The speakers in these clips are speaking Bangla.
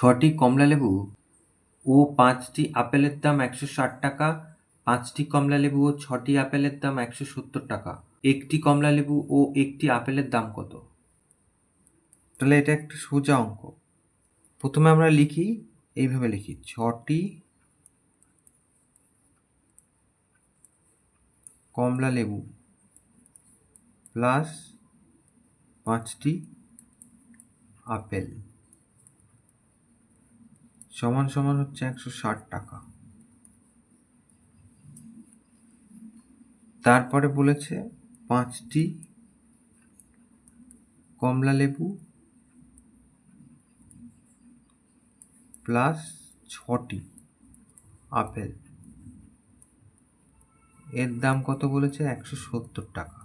6টি কমলালেবু ও 5টি আপেলের দাম 160 টাকা, 5টি কমলালেবু ও 6টি আপেলের দাম 170 টাকা। একটি কমলালেবু ও একটি আপেলের দাম কত? তাহলে এটা একটা সোজা অঙ্ক। প্রথমে আমরা লিখি, এইভাবে লিখি, 6টি কমলালেবু প্লাস 5টি আপেল সমান সমান হচ্ছে 160 টাকা। তারপরে বলেছে 5টি কমলালেবু প্লাস 6টি আপেল, এর দাম কত বলেছে? 170 টাকা।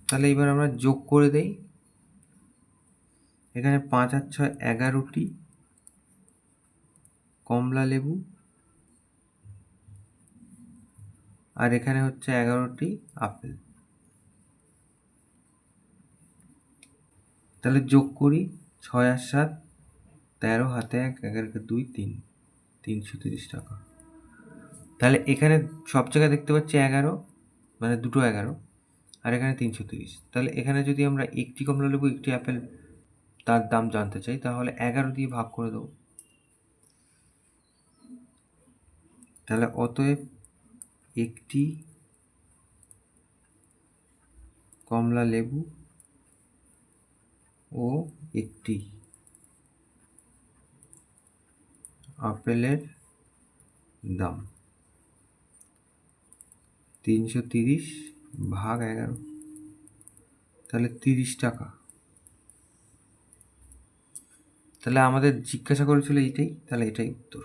তাহলে এবার আমরা যোগ করে দেই। এখানে 5 আর 6 11টি কমলালেবু, আর এখানে হচ্ছে 11টি আপেল। তাহলে যোগ করি, 6 আর 7 13, হাতে 1, 11 2, 3, 330 টাকা। তাহলে এখানে সব জায়গায় দেখতে পাচ্ছি 11, মানে দুটো 11, আর এখানে 330। তাহলে এখানে যদি আমরা একটি কমলালেবু একটি আপেল তার দাম জানতে চাই, তাহলে 11 দিয়ে ভাগ করে দেবো। তাহলে অতএব একটি কমলালেবু ও একটি আপেলের দাম 330 ভাগ 11, তাহলে 30 টাকা। তাহলে আমাদের জিজ্ঞাসা করেছিল এইটাই, তাহলে এটাই উত্তর।